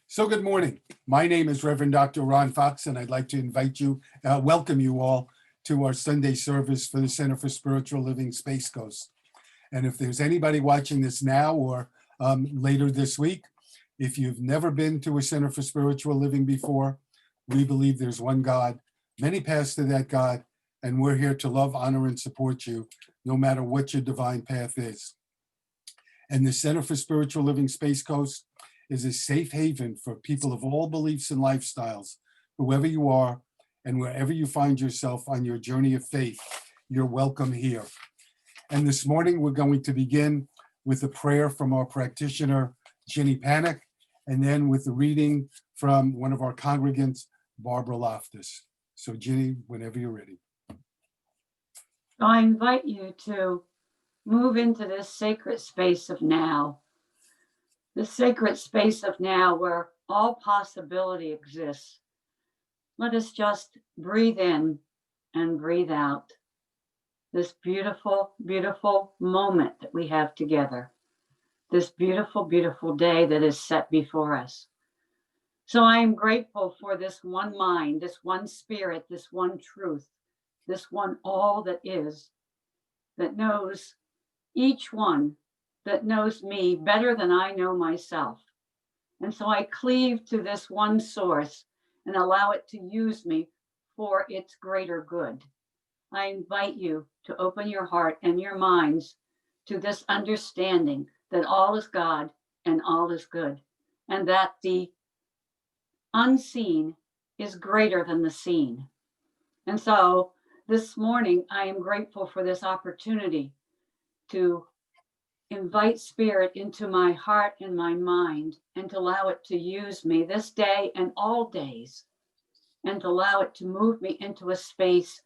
So good morning. My name is Reverend Dr. Ron Fox, and I'd like to welcome you all to our Sunday service for the Center for Spiritual Living Space Coast. And if there's anybody watching this now or later this week, if you've never been to a Center for Spiritual Living before, we believe there's one God, many paths to that God, and we're here to love, honor, and support you, no matter what your divine path is. And the Center for Spiritual Living Space Coast is a safe haven for people of all beliefs and lifestyles, whoever you are and wherever you find yourself on your journey of faith, you're welcome here. And this morning, we're going to begin with a prayer from our practitioner, Ginny Panic, and then with a reading from one of our congregants, Barbara Loftus. So Ginny, whenever you're ready. I invite you to move into this sacred space of now, the sacred space of now where all possibility exists. Let us just breathe in and breathe out this beautiful, beautiful moment that we have together, this beautiful, beautiful day that is set before us. So I am grateful for this one mind, this one spirit, this one truth, this one all that is, that knows each one, that knows me better than I know myself. And so I cleave to this one source and allow it to use me for its greater good. I invite you to open your heart and your minds to this understanding that all is God and all is good, and that the unseen is greater than the seen. And so this morning, I am grateful for this opportunity to invite spirit into my heart and my mind and to allow it to use me this day and all days, and to allow it to move me into a space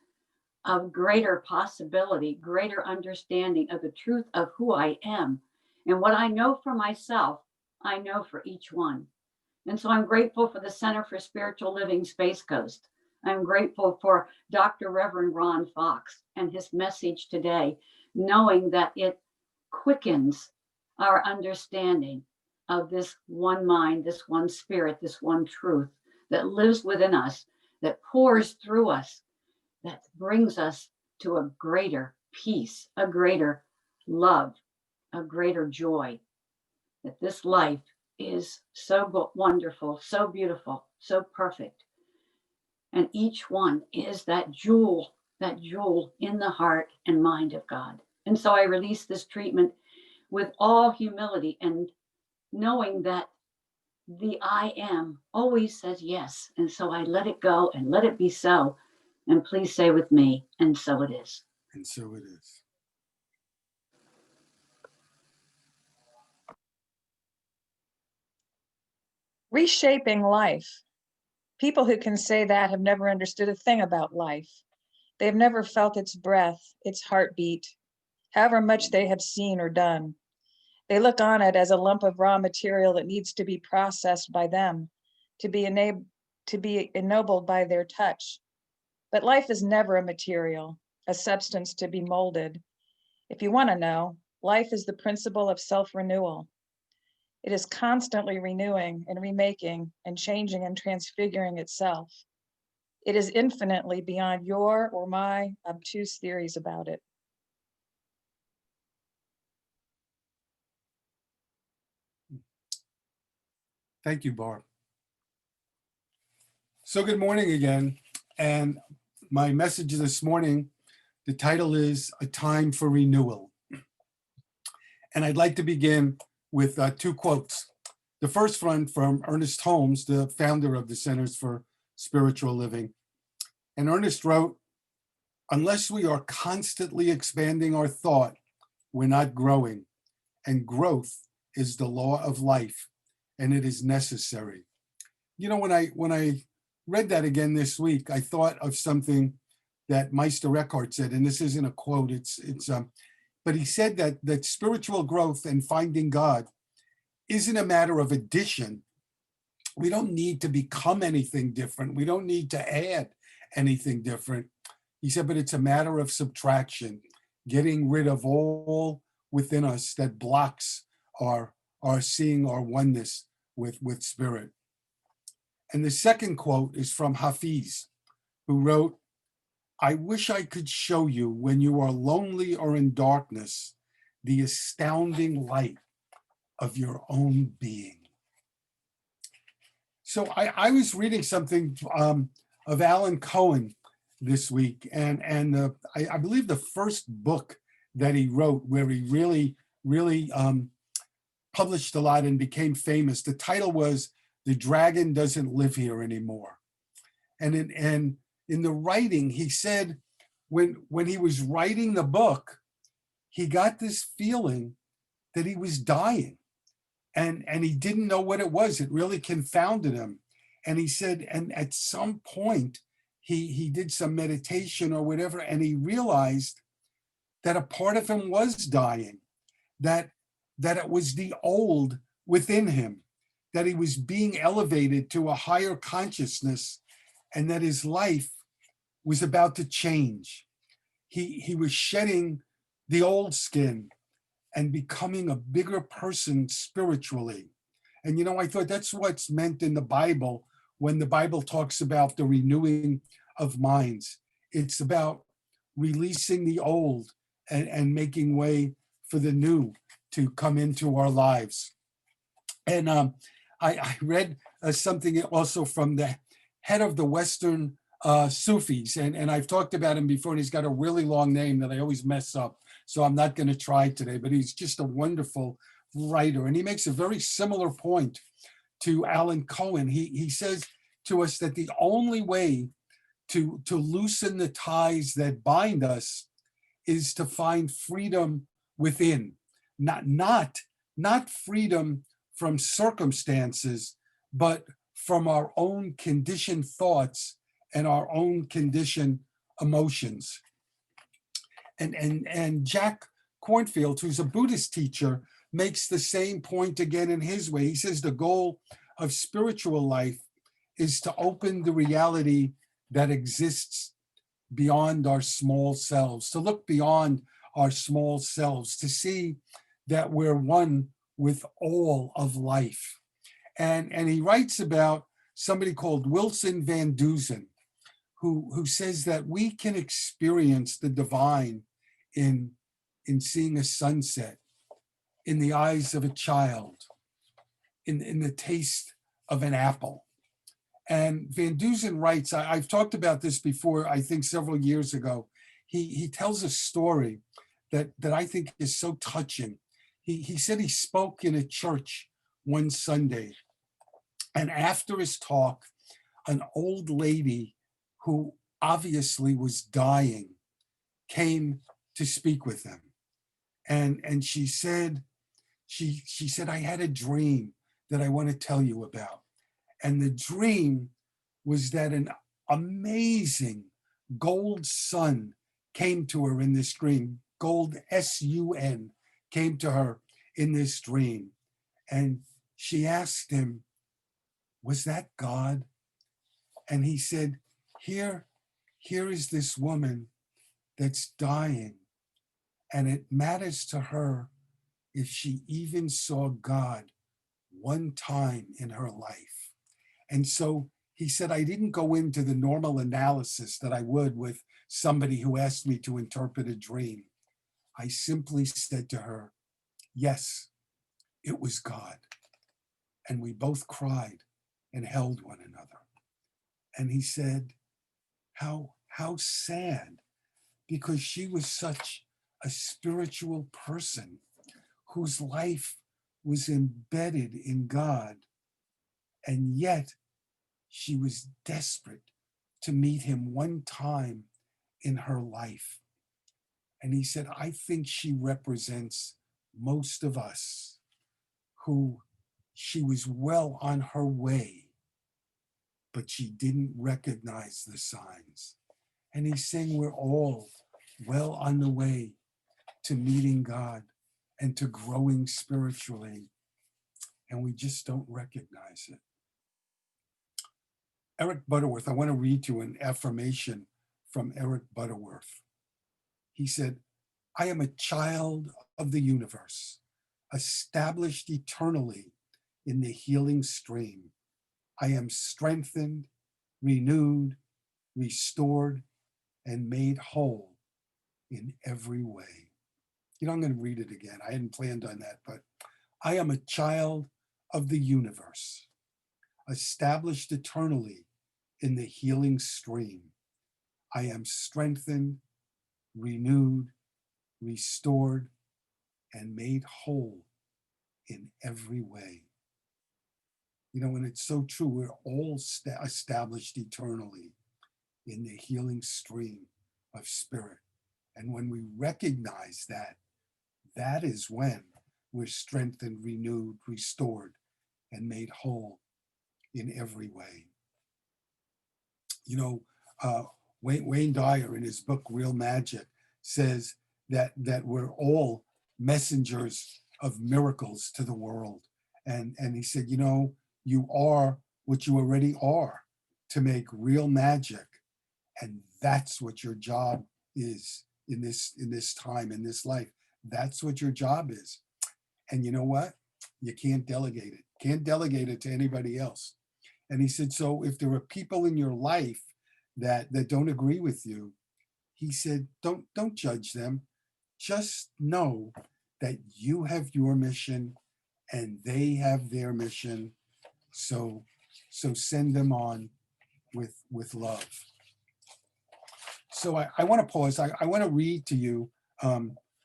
of greater possibility, greater understanding of the truth of who I am. And what I know for myself, I know for each one. And so I'm grateful for the Center for Spiritual Living Space Coast. I'm grateful for Dr. Reverend Ron Fox and his message today, knowing that it quickens our understanding of this one mind, this one spirit, this one truth that lives within us, that pours through us, that brings us to a greater peace, a greater love, a greater joy, that this life is so wonderful, so beautiful, so perfect. And each one is that jewel in the heart and mind of God. And so I release this treatment with all humility and knowing that the I am always says yes. And so I let it go and let it be so. And please say with me, and so it is. And so it is. Reshaping life. People who can say that have never understood a thing about life. They have never felt its breath, its heartbeat, however much they have seen or done. They look on it as a lump of raw material that needs to be processed by them, to be ennobled by their touch. But life is never a material, a substance to be molded. If you want to know, life is the principle of self-renewal. It is constantly renewing and remaking and changing and transfiguring itself. It is infinitely beyond your or my obtuse theories about it. Thank you, Barb. So good morning again. And my message this morning, the title is A Time for Renewal. And I'd like to begin with two quotes. The first one from Ernest Holmes, the founder of the Centers for Spiritual Living. And Ernest wrote, "Unless we are constantly expanding our thought, we're not growing. And growth is the law of life, and it is necessary." You know, when I read that again this week, I thought of something that Meister Eckhart said, and this isn't a quote, but he said that spiritual growth and finding God isn't a matter of addition. We don't need to become anything different. We don't need to add anything different. He said, but it's a matter of subtraction, getting rid of all within us that blocks our seeing our oneness with spirit. And the second quote is from Hafiz, who wrote, "I wish I could show you when you are lonely or in darkness, the astounding light of your own being." So I was reading something of Alan Cohen this week, and I believe the first book that he wrote, where he really published a lot and became famous. The title was "The Dragon Doesn't Live Here Anymore," and in the writing, he said when he was writing the book, he got this feeling that he was dying, and he didn't know what it was. It really confounded him. And he said, and at some point, he did some meditation or whatever, and he realized that a part of him was dying, that it was the old within him, that he was being elevated to a higher consciousness, and that his life was about to change. He was shedding the old skin and becoming a bigger person spiritually. And I thought that's what's meant in the Bible when the Bible talks about the renewing of minds. It's about releasing the old and making way for the new to come into our lives. And I read something also from the head of the Western Sufis, and I've talked about him before, and he's got a really long name that I always mess up, so I'm not going to try today, but he's just a wonderful writer, and he makes a very similar point to Alan Cohen. He says to us that the only way to loosen the ties that bind us is to find freedom within, not freedom from circumstances, but from our own conditioned thoughts and our own conditioned emotions. And Jack Cornfield, who's a Buddhist teacher, makes the same point again in his way. He says the goal of spiritual life is to open the reality that exists beyond our small selves, to look beyond our small selves, to see that we're one with all of life. And he writes about somebody called Wilson Van Dusen, who says that we can experience the divine in seeing a sunset, in the eyes of a child, in the taste of an apple. And Van Dusen writes, I've talked about this before, I think several years ago. He tells a story that I think is so touching. He said he spoke in a church one Sunday, and after his talk, an old lady who obviously was dying came to speak with him. And she said, I had a dream that I want to tell you about. And the dream was that an amazing gold sun came to her in this dream. Gold, S-U-N, came to her in this dream. And she asked him, was that God? And he said, here is this woman that's dying. And it matters to her if she even saw God one time in her life. And so he said, I didn't go into the normal analysis that I would with somebody who asked me to interpret a dream. I simply said to her, yes, it was God. And we both cried and held one another. And he said, how sad, because she was such a spiritual person whose life was embedded in God. And yet she was desperate to meet him one time in her life. And he said, I think she represents most of us who she was well on her way, but she didn't recognize the signs. And he's saying we're all well on the way to meeting God and to growing spiritually, and we just don't recognize it. Eric Butterworth, I want to read you an affirmation from Eric Butterworth. He said, I am a child of the universe, established eternally in the healing stream. I am strengthened, renewed, restored, and made whole in every way. You know, I'm going to read it again. I hadn't planned on that, but I am a child of the universe, established eternally in the healing stream. I am strengthened, renewed, restored, and made whole in every way. You know, and it's so true. We're all established eternally in the healing stream of spirit. And when we recognize that, that is when we're strengthened, renewed, restored, and made whole in every way. You know, Wayne Dyer in his book Real Magic says that we're all messengers of miracles to the world. And he said, you know, you are what you already are, to make real magic. And that's what your job is in this time, in this life. That's what your job is. And you know what? You can't delegate it. Can't delegate it to anybody else. And he said, so if there are people in your life that don't agree with you, he said, don't judge them. Just know that you have your mission and they have their mission. So send them on with love. So I want to pause. I want to read to you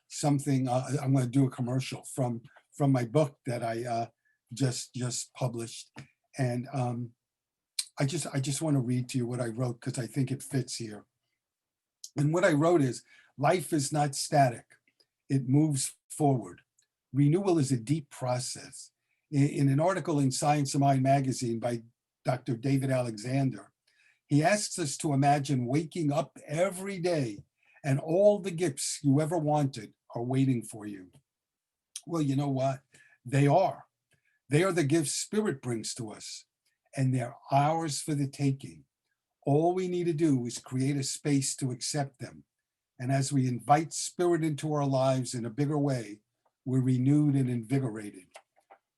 something. I'm going to do a commercial from my book that I just published, and I just want to read to you what I wrote because I think it fits here. And what I wrote is, life is not static; it moves forward. Renewal is a deep process. In an article in Science of Mind magazine by Dr. David Alexander, he asks us to imagine waking up every day and all the gifts you ever wanted are waiting for you. Well, you know what? They are. They are the gifts Spirit brings to us, and they're ours for the taking. All we need to do is create a space to accept them. And as we invite Spirit into our lives in a bigger way, we're renewed and invigorated.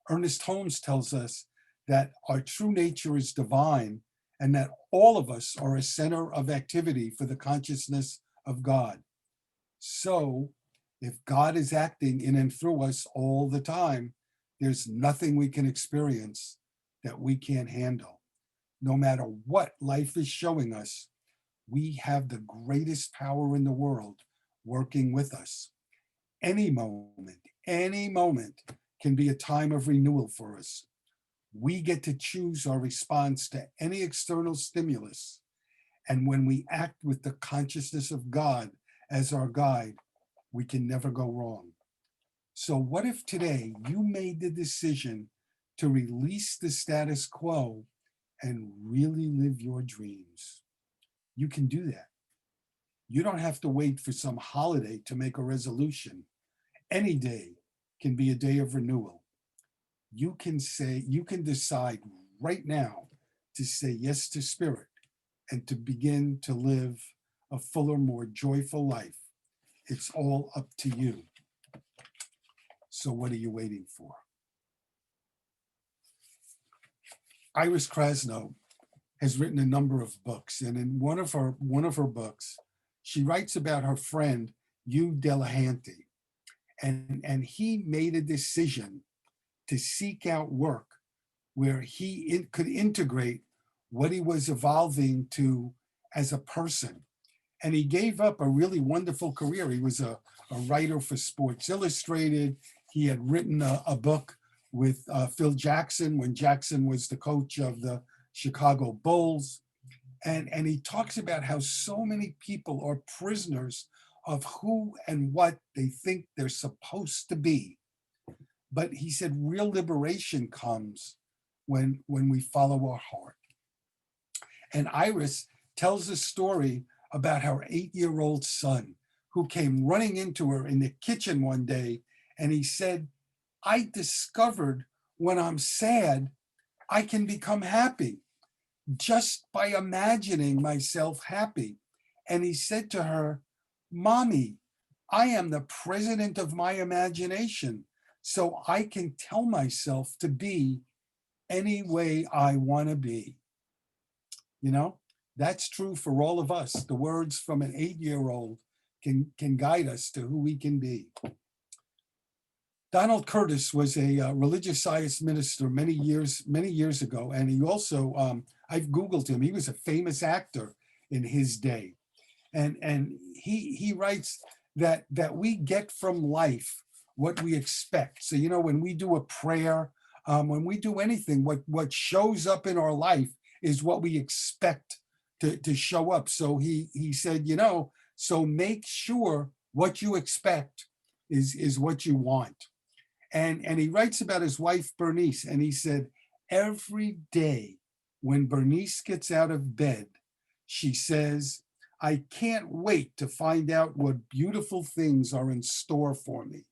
Ernest Holmes tells us that our true nature is divine and that all of us are a center of activity for the consciousness of God. So if God is acting in and through us all the time, there's nothing we can experience that we can't handle. No matter what life is showing us, we have the greatest power in the world working with us. Any moment can be a time of renewal for us. We get to choose our response to any external stimulus. And when we act with the consciousness of God as our guide, we can never go wrong. So what if today you made the decision to release the status quo and really live your dreams? You can do that. You don't have to wait for some holiday to make a resolution. Any day can be a day of renewal. You can decide right now to say yes to Spirit and to begin to live a fuller, more joyful life. It's all up to you. So what are you waiting for? Iris Krasno has written a number of books, and in one of her books, she writes about her friend Hugh Delahanty, and he made a decision to seek out work where he could integrate what he was evolving to as a person. And he gave up a really wonderful career. He was a writer for Sports Illustrated. He had written a book with Phil Jackson when Jackson was the coach of the Chicago Bulls. And he talks about how so many people are prisoners of who and what they think they're supposed to be. But he said real liberation comes when we follow our heart. And Iris tells a story about her 8-year-old son who came running into her in the kitchen one day. And he said, I discovered when I'm sad, I can become happy just by imagining myself happy. And he said to her, Mommy, I am the president of my imagination, so I can tell myself to be any way I want to be. You know, that's true for all of us. The words from an 8-year-old can guide us to who we can be. Donald Curtis was a religious science minister many years ago, and he also I've Googled him. He was a famous actor in his day, and he writes that we get from life what we expect. So you know, when we do a prayer, when we do anything, what shows up in our life is what we expect to show up. So he said, you know, so make sure what you expect is what you want. And he writes about his wife, Bernice, and he said, every day when Bernice gets out of bed, she says, I can't wait to find out what beautiful things are in store for me.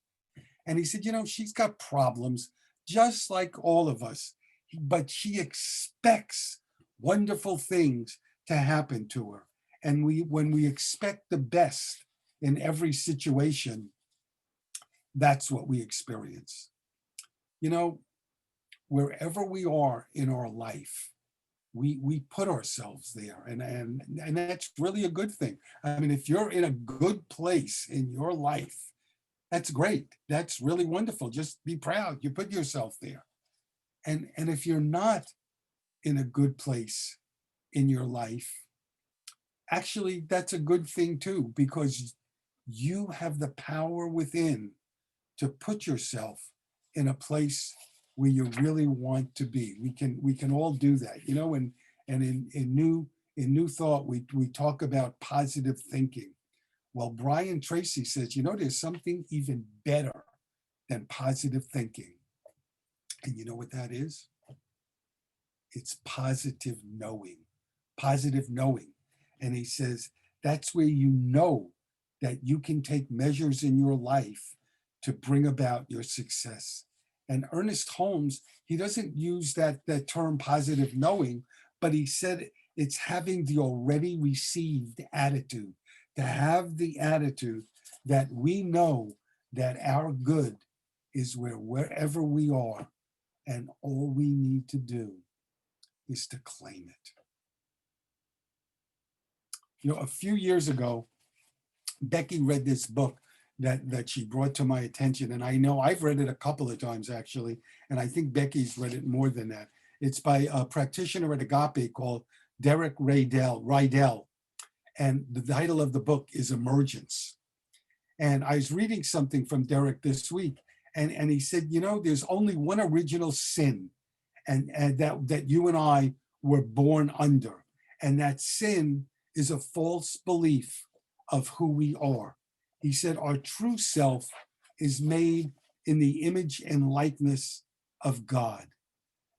And he said, you know, she's got problems just like all of us, but she expects wonderful things to happen to her. And when we expect the best in every situation, that's what we experience. You know, wherever we are in our life, we put ourselves there, and that's really a good thing. I mean, if you're in a good place in your life, that's great. That's really wonderful. Just be proud. You put yourself there. And if you're not in a good place in your life, actually, that's a good thing too, because you have the power within to put yourself in a place where you really want to be. We can all do that, you know. And in New Thought, we talk about positive thinking. Well, Brian Tracy says, you know, there's something even better than positive thinking, and you know what that is? It's positive knowing. Positive knowing. And he says that's where you know that you can take measures in your life to bring about your success. And Ernest Holmes, he doesn't use that term positive knowing, but he said it's having the already received attitude, to have the attitude that we know that our good is wherever we are, and all we need to do is to claim it. You know, a few years ago, Becky read this book that she brought to my attention. And I know I've read it a couple of times actually, and I think Becky's read it more than that. It's by a practitioner at Agape called Derek Rydell. And the title of the book is Emergence. And I was reading something from Derek this week, and he said, you know, there's only one original sin, and that you and I were born under. And that sin is a false belief of who we are. He said our true self is made in the image and likeness of God.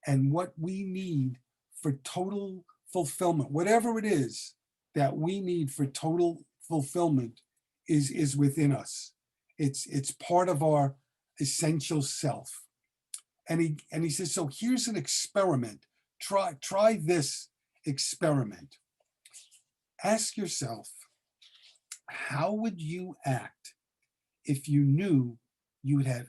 And what we need for total fulfillment, whatever it is that we need for total fulfillment, is within us. It's part of our essential self. And he says, so here's an experiment. Try this experiment. Ask yourself, how would you act if you knew you had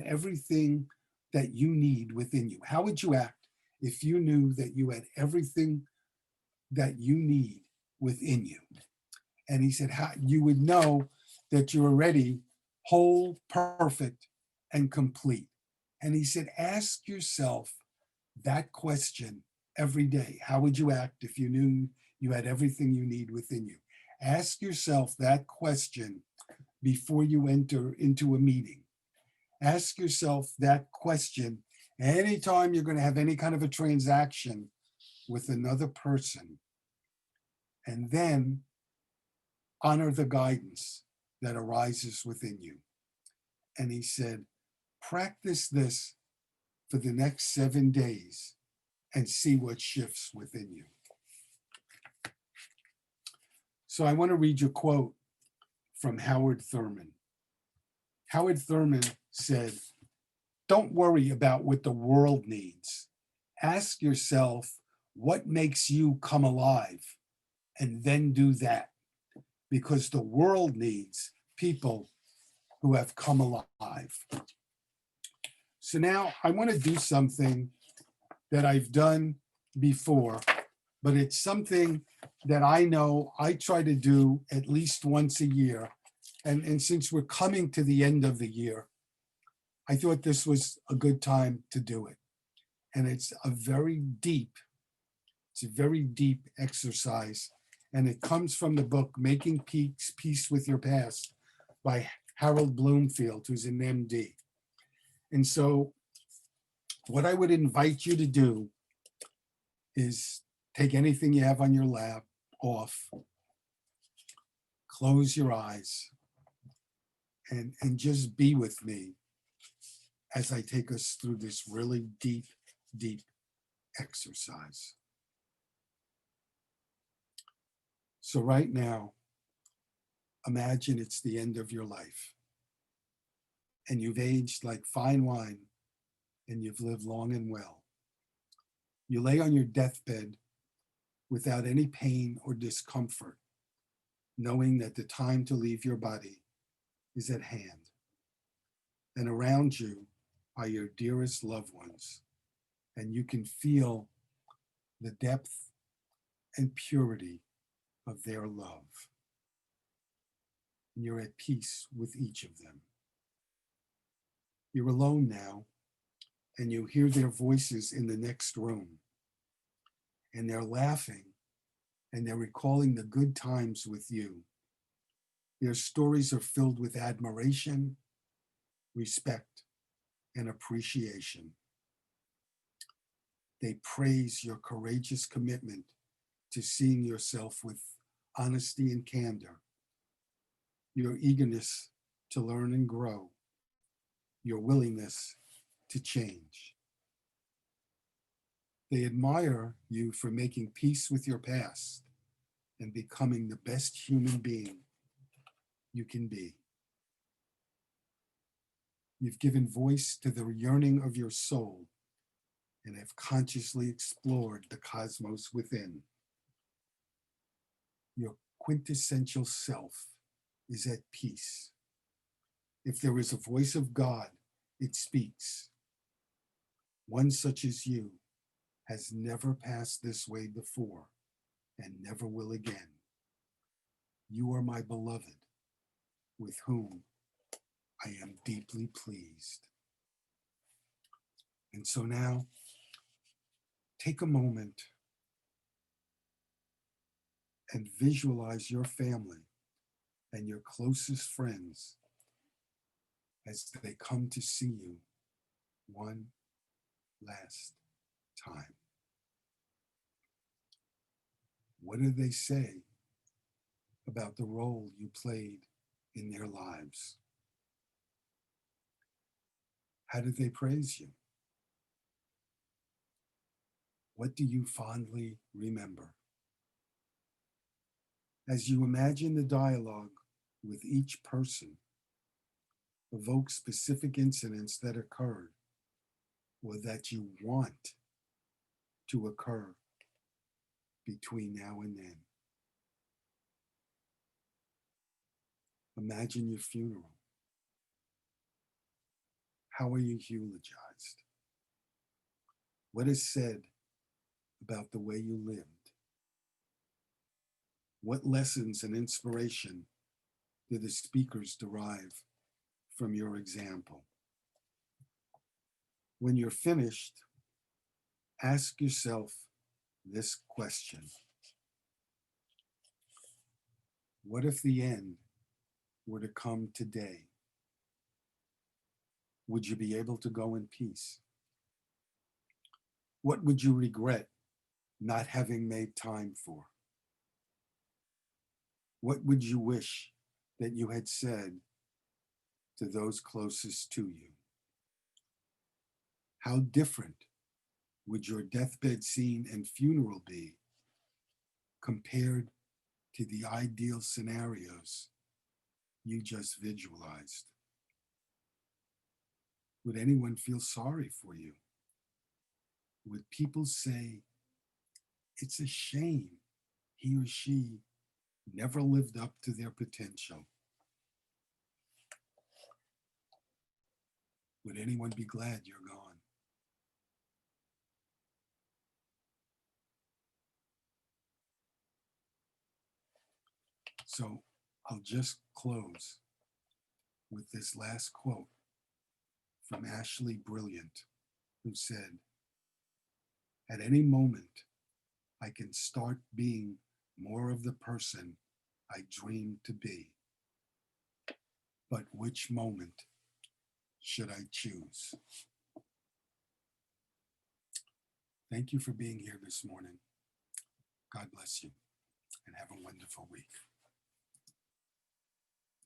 everything that you need within you? How would you act if you knew that you had everything that you need within you? And he said, how you would know that you're already whole, perfect, and complete. And he said, ask yourself that question every day. How would you act if you knew you had everything you need within you? Ask yourself that question before you enter into a meeting. Ask yourself that question anytime you're going to have any kind of a transaction with another person. And then honor the guidance that arises within you. And he said, practice this for the next 7 days and see what shifts within you. So I want to read you a quote from Howard Thurman. Howard Thurman said, don't worry about what the world needs. Ask yourself what makes you come alive, and then do that, because the world needs people who have come alive. So now I want to do something that I've done before, but it's something that I know I try to do at least once a year. And since we're coming to the end of the year, I thought this was a good time to do it. And it's a very deep exercise. And it comes from the book, Making Peace with Your Past by Harold Bloomfield, who's an MD. And so what I would invite you to do is take anything you have on your lap off, close your eyes, and just be with me as I take us through this really deep exercise. So right now, imagine it's the end of your life and you've aged like fine wine and you've lived long and well. You lay on your deathbed without any pain or discomfort, knowing that the time to leave your body is at hand. And around you are your dearest loved ones, and you can feel the depth and purity of their love. And you're at peace with each of them. You're alone now, and you hear their voices in the next room. And they're laughing, and they're recalling the good times with you. Their stories are filled with admiration, respect, and appreciation. They praise your courageous commitment to seeing yourself with honesty and candor, your eagerness to learn and grow, your willingness to change. They admire you for making peace with your past and becoming the best human being you can be. You've given voice to the yearning of your soul and have consciously explored the cosmos within. Your quintessential self is at peace. If there is a voice of God, it speaks. One such as you has never passed this way before and never will again. You are my beloved, with whom I am deeply pleased. And so now, take a moment and visualize your family and your closest friends as they come to see you one last time. What do they say about the role you played in their lives? How did they praise you? What do you fondly remember? As you imagine the dialogue with each person, evoke specific incidents that occurred or that you want to occur between now and then. Imagine your funeral. How are you eulogized? What is said about the way you lived? What lessons and inspiration do the speakers derive from your example? When you're finished, ask yourself this question. What if the end were to come today? Would you be able to go in peace? What would you regret not having made time for? What would you wish that you had said to those closest to you? How different would your deathbed scene and funeral be compared to the ideal scenarios you just visualized? Would anyone feel sorry for you? Would people say, it's a shame he or she never lived up to their potential? Would anyone be glad you're gone? So I'll just close with this last quote from Ashley Brilliant, who said, "At any moment, I can start being more of the person I dreamed to be. But which moment should I choose?" Thank you for being here this morning. God bless you and have a wonderful week.